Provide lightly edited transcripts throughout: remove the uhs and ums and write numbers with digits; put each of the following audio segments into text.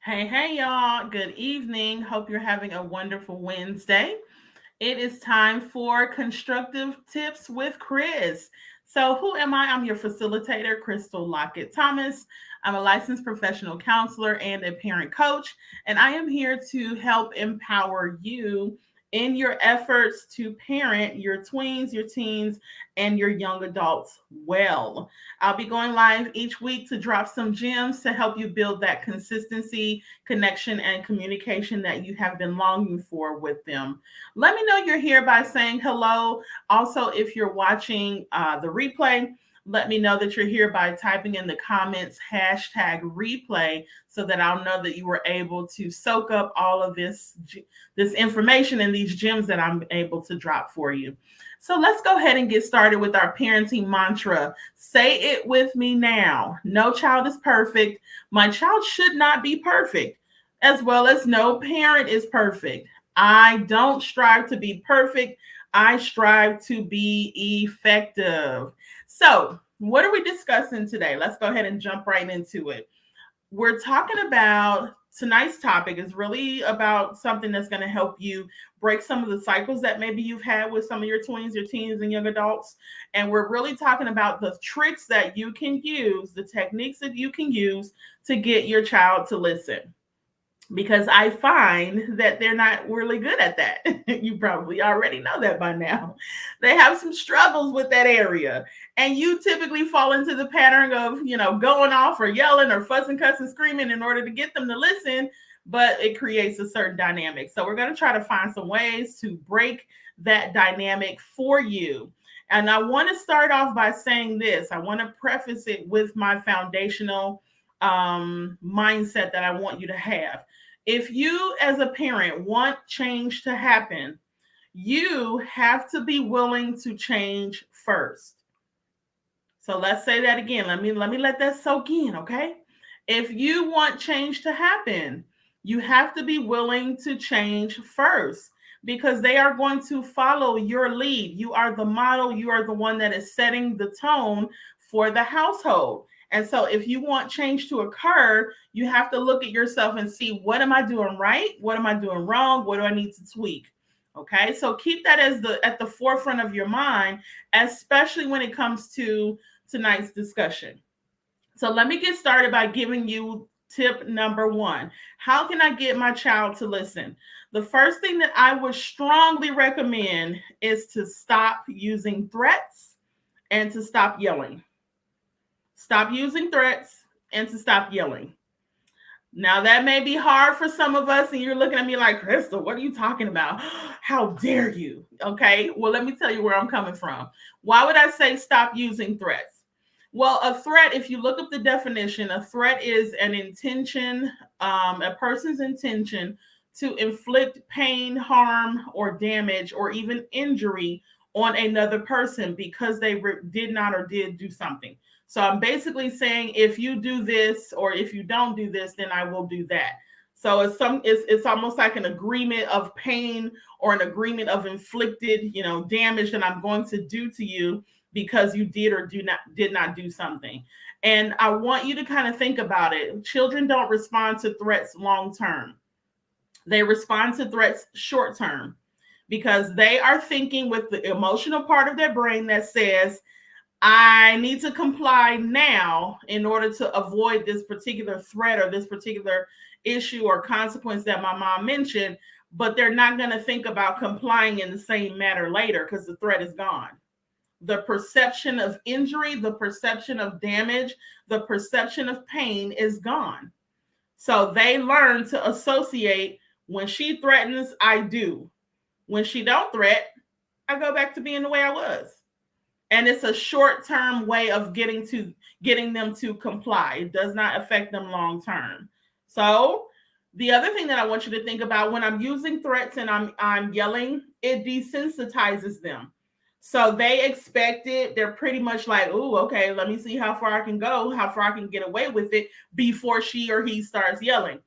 Hey, y'all. Good evening. Hope you're having a wonderful Wednesday. It is time for Constructive Tips with Chris. So, who am I? I'm your facilitator, Crystal Lockett Thomas. I'm a licensed professional counselor and a parent coach, and I am here to help empower you in your efforts to parent your tweens, your teens, and your young adults well. I'll be going live each week to drop some gems to help you build that consistency, connection, and communication that you have been longing for with them. Let me know you're here by saying hello. Also, if you're watching the replay, let me know that you're here by typing in the comments hashtag replay so that I'll know that you were able to soak up all of this information and these gems that I'm able to drop for you. So let's go ahead and get started with our parenting mantra. Say it with me now. No child is perfect. My child should not be perfect, as well as no parent is perfect. I don't strive to be perfect. I strive to be effective. So, what are we discussing today? Let's go ahead and jump right into it. We're talking about tonight's topic is really about something that's going to help you break some of the cycles that maybe you've had with some of your tweens, your teens, and young adults. And we're really talking about the tricks that you can use, the techniques that you can use to get your child to listen, because I find that they're not really good at that. You probably already know that by now. They have some struggles with that area. And you typically fall into the pattern of, going off or yelling or fussing, cussing, screaming in order to get them to listen, but it creates a certain dynamic. So we're going to try to find some ways to break that dynamic for you. And I want to start off by saying this. I want to preface it with my foundational mindset that I want you to have. If you, as a parent, want change to happen, you have to be willing to change first. So let's say that again. Let me let that soak in, okay? If you want change to happen, you have to be willing to change first, because they are going to follow your lead. You are the model, you are the one that is setting the tone for the household. And so if you want change to occur, you have to look at yourself and see, what am I doing right? What am I doing wrong? What do I need to tweak? Okay? So keep that as the at the forefront of your mind, especially when it comes to tonight's discussion. So let me get started by giving you tip number one. How can I get my child to listen? The first thing that I would strongly recommend is to stop using threats and to stop yelling. Stop using threats and to stop yelling. Now, that may be hard for some of us, and you're looking at me like, Crystal, what are you talking about? How dare you? Okay, well, let me tell you where I'm coming from. Why would I say stop using threats? Well, a threat, if you look up the definition, a threat is an intention, a person's intention to inflict pain, harm, or damage, or even injury on another person because they did not or did do something. So I'm basically saying, if you do this or if you don't do this, then I will do that. So it's almost like an agreement of pain or an agreement of inflicted, damage that I'm going to do to you because you did or did not do something. And I want you to kind of think about it. Children don't respond to threats long term. They respond to threats short term, because they are thinking with the emotional part of their brain that says, I need to comply now in order to avoid this particular threat or this particular issue or consequence that my mom mentioned, but they're not going to think about complying in the same manner later because the threat is gone. The perception of injury, the perception of damage, the perception of pain is gone. So they learn to associate, when she threatens, I do. When she don't threat, I go back to being the way I was. And it's a short-term way of getting them to comply. It does not affect them long term. So the other thing that I want you to think about, when I'm using threats and I'm yelling, it desensitizes them. So they expect it. They're pretty much like, "Oh, okay, let me see how far I can go, how far I can get away with it before she or he starts yelling."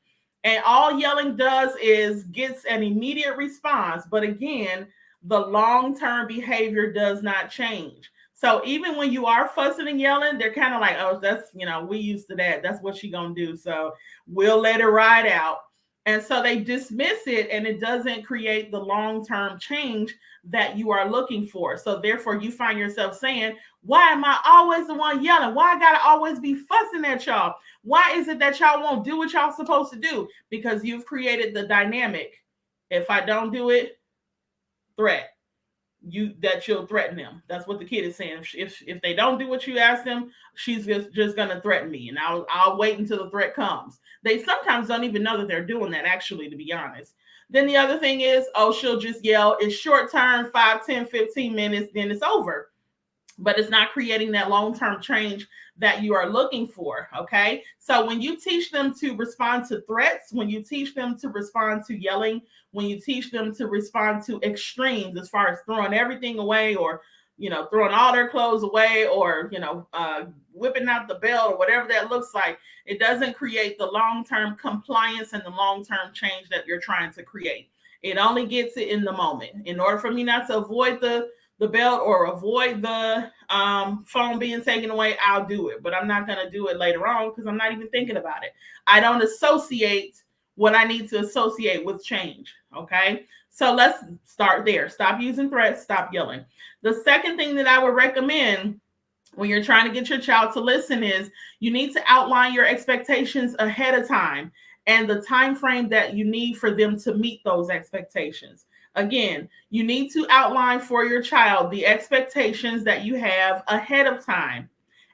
And all yelling does is gets an immediate response. But again, the long term behavior does not change. So even when you are fussing and yelling, they're kind of like, oh, that's, we used to that. That's what she gonna do. So we'll let it ride out. And so they dismiss it, and it doesn't create the long-term change that you are looking for. So therefore you find yourself saying, why am I always the one yelling? Why I gotta always be fussing at y'all? Why is it that y'all won't do what y'all supposed to do? Because you've created the dynamic. If I don't do it, threat. You'll threaten them. That's what the kid is saying. If they don't do what you ask them, she's just gonna threaten me, and I'll wait until the threat comes. They sometimes don't even know that they're doing that, actually, to be honest. Then the other thing is, oh, she'll just yell. It's short term, 5, 10, 15 minutes, then it's over. But it's not creating that long-term change that you are looking for. Okay. So when you teach them to respond to threats, when you teach them to respond to yelling, when you teach them to respond to extremes as far as throwing everything away, or throwing all their clothes away, or whipping out the belt, or whatever that looks like, it doesn't create the long-term compliance and the long-term change that you're trying to create. It only gets it in the moment. In order for me not to avoid the belt or avoid the phone being taken away, I'll do it. But I'm not going to do it later on because I'm not even thinking about it. I don't associate what I need to associate with change. Okay. So let's start there. Stop using threats. Stop yelling. The second thing that I would recommend when you're trying to get your child to listen is you need to outline your expectations ahead of time and the time frame that you need for them to meet those expectations. Again, you need to outline for your child the expectations that you have ahead of time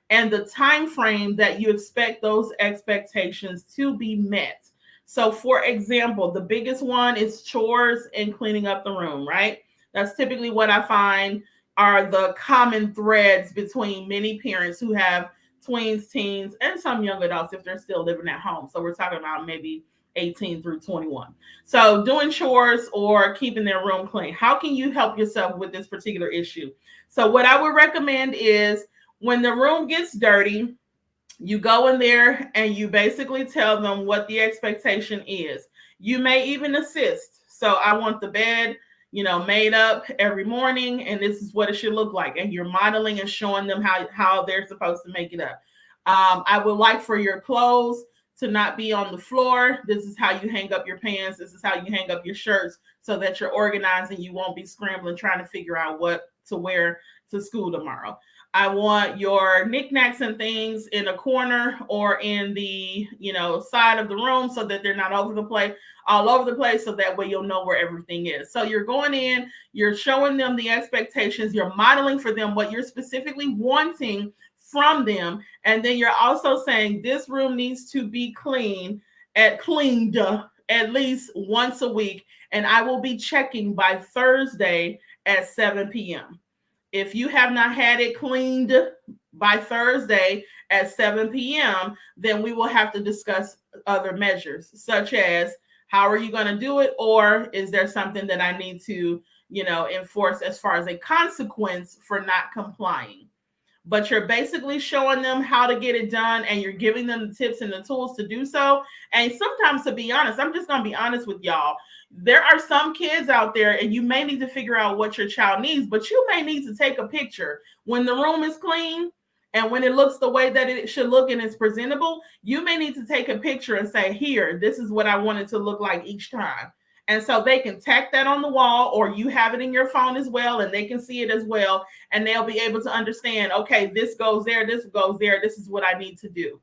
and the time frame that you expect those expectations to be met. So, for example, the biggest one is chores and cleaning up the room, right? That's typically what I find are the common threads between many parents who have tweens, teens, and some young adults if they're still living at home. So we're talking about maybe 18 through 21. So doing chores or keeping their room clean. How can you help yourself with this particular issue? So what I would recommend is when the room gets dirty, you go in there and you basically tell them what the expectation is. You may even assist. So I want the bed, made up every morning, and this is what it should look like. And you're modeling and showing them how they're supposed to make it up. I would like for your clothes to not be on the floor. This is how you hang up your pants. This is how you hang up your shirts so that you're organized and you won't be scrambling trying to figure out what to wear to school tomorrow. I want your knickknacks and things in a corner or in the, side of the room so that they're not all over the place, so that way you'll know where everything is. So you're going in, you're showing them the expectations, you're modeling for them what you're specifically wanting from them. And then you're also saying this room needs to be cleaned at least once a week. And I will be checking by Thursday at 7 p.m. If you have not had it cleaned by Thursday at 7 p.m., then we will have to discuss other measures, such as how are you going to do it? Or is there something that I need to, enforce as far as a consequence for not complying? But you're basically showing them how to get it done, and you're giving them the tips and the tools to do so. And sometimes, to be honest, I'm just going to be honest with y'all. There are some kids out there, and you may need to figure out what your child needs, but you may need to take a picture when the room is clean and when it looks the way that it should look and it's presentable. You may need to take a picture and say, here, this is what I want it to look like each time. And so they can tack that on the wall, or you have it in your phone as well, and they can see it as well. And they'll be able to understand, okay, this goes there, this goes there. This is what I need to do.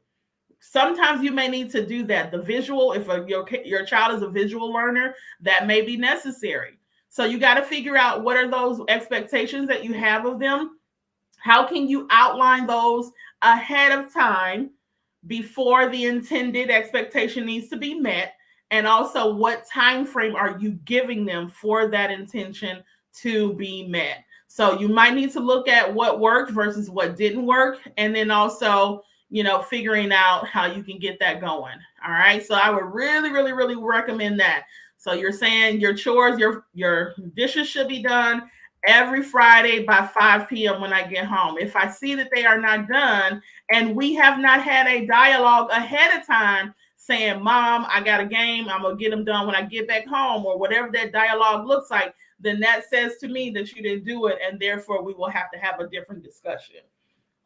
Sometimes you may need to do that. The visual, if your child is a visual learner, that may be necessary. So you got to figure out what are those expectations that you have of them. How can you outline those ahead of time before the intended expectation needs to be met? And also, what time frame are you giving them for that intention to be met? So you might need to look at what worked versus what didn't work. And then also, figuring out how you can get that going. All right. So I would really, really, really recommend that. So you're saying your chores, your dishes should be done every Friday by 5 p.m. when I get home. If I see that they are not done and we have not had a dialogue ahead of time saying, Mom, I got a game, I'm going to get them done when I get back home, or whatever that dialogue looks like, then that says to me that you didn't do it, and therefore we will have to have a different discussion.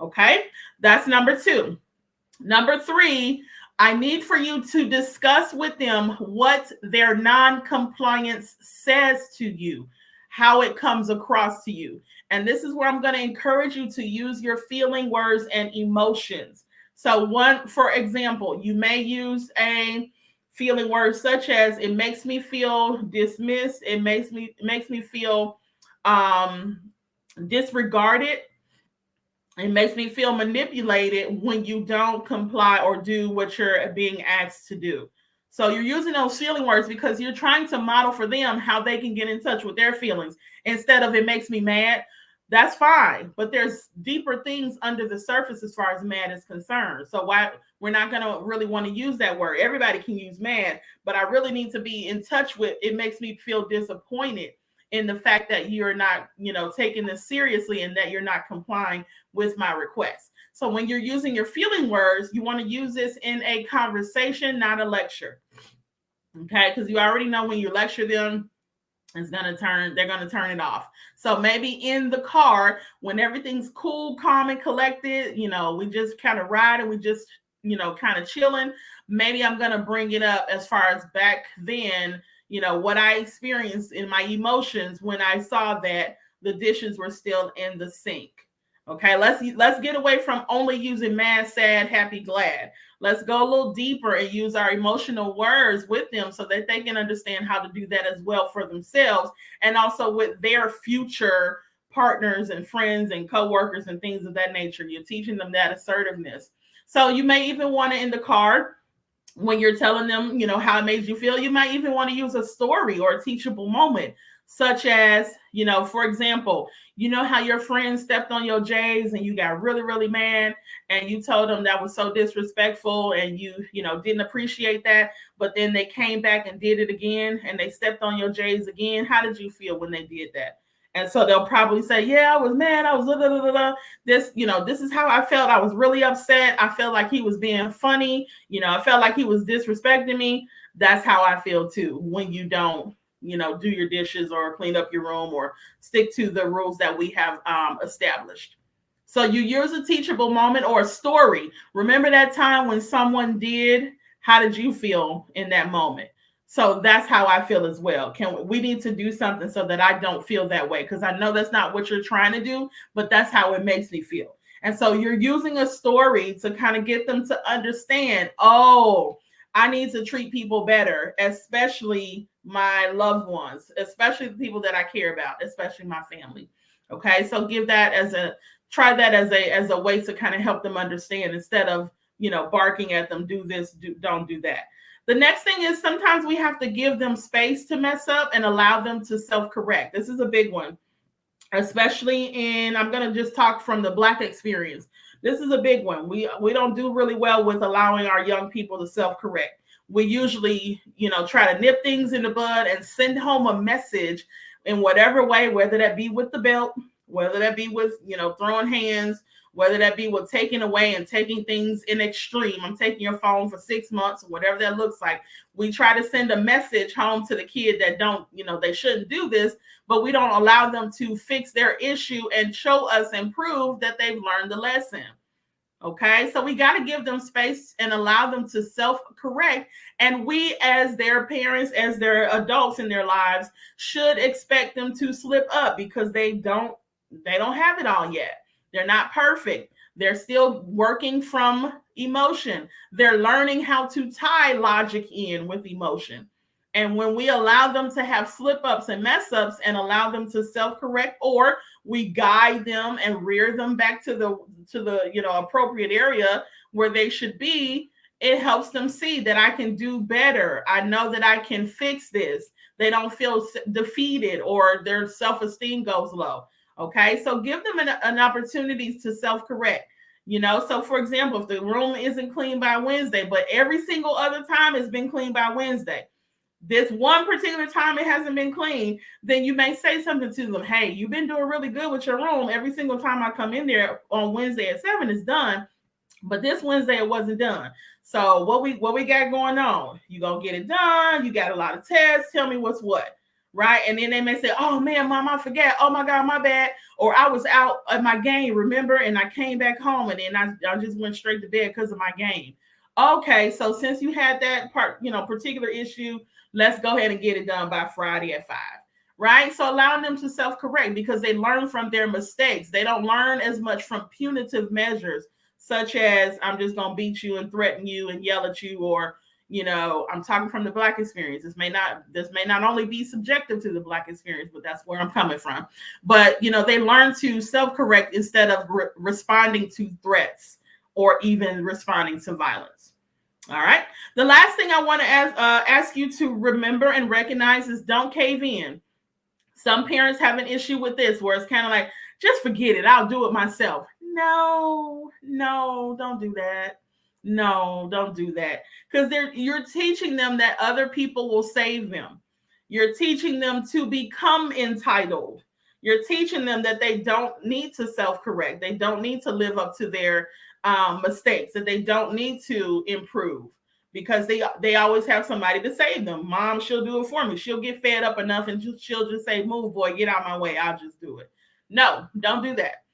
Okay, that's number 2. Number 3, I need for you to discuss with them what their non-compliance says to you, how it comes across to you. And this is where I'm going to encourage you to use your feeling words and emotions. So for example, you may use a feeling word such as, it makes me feel dismissed, it makes me feel disregarded, it makes me feel manipulated when you don't comply or do what you're being asked to do. So you're using those feeling words because you're trying to model for them how they can get in touch with their feelings instead of, it makes me mad. That's fine, but there's deeper things under the surface as far as mad is concerned. So why we're not going to really want to use that word. Everybody can use mad, but I really need to be in touch with, it makes me feel disappointed in the fact that you're not, taking this seriously and that you're not complying with my request. So when you're using your feeling words, you want to use this in a conversation, not a lecture. Okay, because you already know when you lecture them, they're going to turn it off. So maybe in the car, when everything's cool, calm, and collected, we just kind of ride and we just, kind of chilling. Maybe I'm going to bring it up as far as back then, what I experienced in my emotions when I saw that the dishes were still in the sink. Okay, let's get away from only using mad, sad, happy, glad. Let's go a little deeper and use our emotional words with them so that they can understand how to do that as well for themselves, and also with their future partners and friends and coworkers and things of that nature. You're teaching them that assertiveness. So you may even want to, in the car, when you're telling them, how it made you feel, you might even want to use a story or a teachable moment, such as, for example, how your friend stepped on your J's and you got really, really mad and you told them that was so disrespectful and you didn't appreciate that, but then they came back and did it again and they stepped on your J's again. How did you feel when they did that? And so they'll probably say, yeah, I was mad. I was blah, blah, blah, blah. This is how I felt. I was really upset. I felt like he was being funny. I felt like he was disrespecting me. That's how I feel too when you don't, do your dishes or clean up your room or stick to the rules that we have established. So you use a teachable moment or a story. Remember that time when someone did, how did you feel in that moment? So that's how I feel as well. We need to do something so that I don't feel that way, because I know that's not what you're trying to do, but that's how it makes me feel. And so you're using a story to kind of get them to understand, oh, I need to treat people better, especially my loved ones, especially the people that I care about, especially my family. Okay, so try that as a way to kind of help them understand instead of, barking at them, do this, don't do that. The next thing is sometimes we have to give them space to mess up and allow them to self-correct. This is a big one, especially I'm going to just talk from the Black experience. This is a big one. We don't do really well with allowing our young people to self-correct. We usually, try to nip things in the bud and send home a message in whatever way, whether that be with the belt, whether that be with, throwing hands, whether that be with taking away and taking things in extreme. I'm taking your phone for 6 months, whatever that looks like. We try to send a message home to the kid that they shouldn't do this, but we don't allow them to fix their issue and show us and prove that they've learned the lesson. Okay, so we got to give them space and allow them to self-correct. And we, as their parents, as their adults in their lives, should expect them to slip up because they don't have it all yet. They're not perfect. They're still working from emotion. They're learning how to tie logic in with emotion. And when we allow them to have slip-ups and mess-ups and allow them to self-correct, or we guide them and rear them back to the appropriate area where they should be, it helps them see that I can do better. I know that I can fix this. They don't feel defeated or their self-esteem goes low. Okay, so give them an opportunity to self-correct. So for example, if the room isn't clean by Wednesday, but every single other time it's been clean by Wednesday, this one particular time it hasn't been clean, then you may say something to them. Hey, you've been doing really good with your room. Every single time I come in there on Wednesday at 7, it's done. But this Wednesday it wasn't done. So what we got going on? You gonna get it done? You got a lot of tests. Tell me what's what. right? And then they may say, oh man, mom, I forgot. Oh my God, my bad. Or I was out at my game, remember? And I came back home and then I just went straight to bed because of my game. Okay, so since you had that particular issue, let's go ahead and get it done by Friday at 5. Right? So allowing them to self-correct because they learn from their mistakes. They don't learn as much from punitive measures, such as I'm just gonna beat you and threaten you and yell at you, or I'm talking from the Black experience. This may not only be subjective to the Black experience, but that's where I'm coming from. But they learn to self-correct instead of responding to threats or even responding to violence. All right. The last thing I want to ask you to remember and recognize is don't cave in. Some parents have an issue with this where it's kind of like, just forget it. I'll do it myself. No, don't do that. No, don't do that. Because you're teaching them that other people will save them. You're teaching them to become entitled. You're teaching them that they don't need to self-correct. They don't need to live up to their mistakes, that they don't need to improve because they always have somebody to save them. Mom, she'll do it for me. She'll get fed up enough and she'll just say, move, boy, get out my way. I'll just do it. No, don't do that.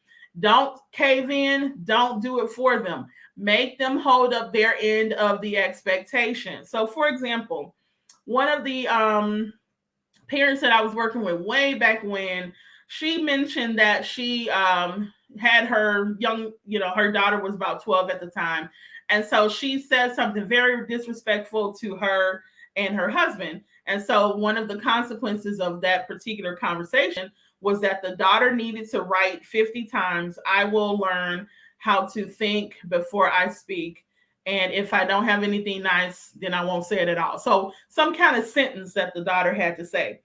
Don't cave in. Don't do it for them. Make them hold up their end of the expectation. So, for example, one of the parents that I was working with way back when, she mentioned that she had her her daughter was about 12 at the time. And so she said something very disrespectful to her and her husband. And so one of the consequences of that particular conversation was that the daughter needed to write 50 times, I will learn how to think before I speak. And if I don't have anything nice, then I won't say it at all. So some kind of sentence that the daughter had to say.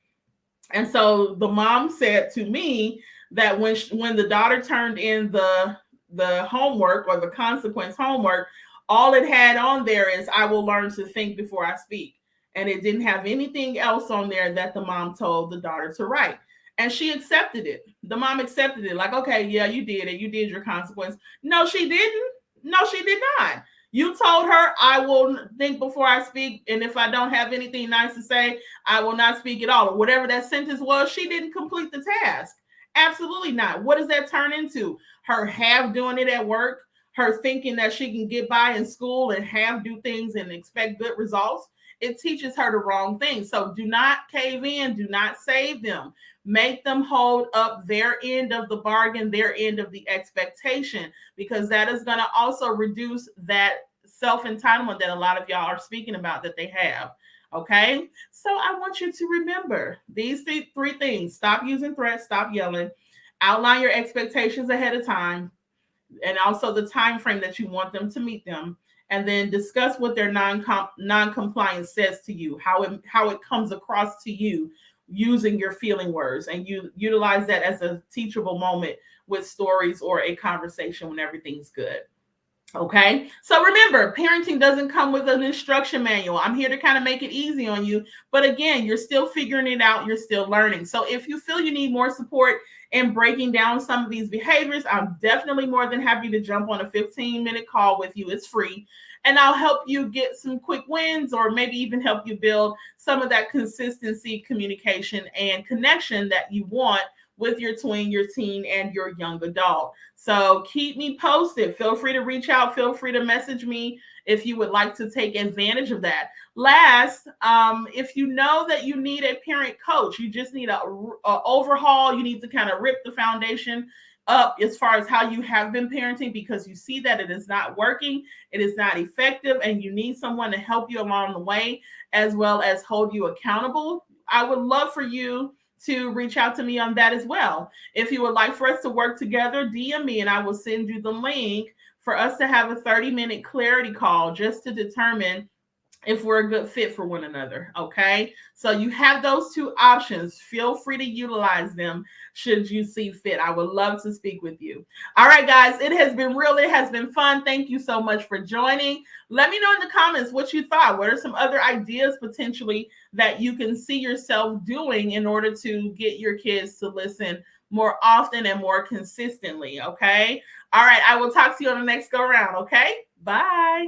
And so the mom said to me that when the daughter turned in the homework or the consequence homework, all it had on there is I will learn to think before I speak. And it didn't have anything else on there that the mom told the daughter to write. And she accepted it. The mom accepted it. Like, okay, yeah, you did it. You did your consequence. No, she didn't. No, she did not. You told her, I will think before I speak. And if I don't have anything nice to say, I will not speak at all. Or whatever that sentence was, she didn't complete the task. Absolutely not. What does that turn into? Her half doing it at work, her thinking that she can get by in school and half do things and expect good results. It teaches her the wrong thing. So do not cave in. Do not save them. Make them hold up their end of the bargain, their end of the expectation, because that is going to also reduce that self-entitlement that a lot of y'all are speaking about that they have. Okay. So I want you to remember these three things. Stop using threats, stop yelling, outline your expectations ahead of time, and also the time frame that you want them to meet them, and then discuss what their non-compliance says to you, how it comes across to you using your feeling words, and you utilize that as a teachable moment with stories or a conversation when everything's good. Okay. So remember, parenting doesn't come with an instruction manual. I'm here to kind of make it easy on you. But again, you're still figuring it out. You're still learning. So if you feel you need more support in breaking down some of these behaviors, I'm definitely more than happy to jump on a 15-minute call with you. It's free. And I'll help you get some quick wins, or maybe even help you build some of that consistency, communication, and connection that you want with your tween, your teen, and your young adult. So keep me posted. Feel free to reach out. Feel free to message me if you would like to take advantage of that. Last, if you know that you need a parent coach, you just need a overhaul. You need to kind of rip the foundation up as far as how you have been parenting, because you see that it is not working, it is not effective, and you need someone to help you along the way as well as hold you accountable. I would love for you to reach out to me on that as well. If you would like for us to work together, DM me and I will send you the link for us to have a 30-minute clarity call just to determine if we're a good fit for one another. Okay. So you have those two options. Feel free to utilize them should you see fit. I would love to speak with you. All right, guys, it has been real. It has been fun. Thank you so much for joining. Let me know in the comments what you thought. What are some other ideas potentially that you can see yourself doing in order to get your kids to listen more often and more consistently? Okay. All right. I will talk to you on the next go round. Okay. Bye.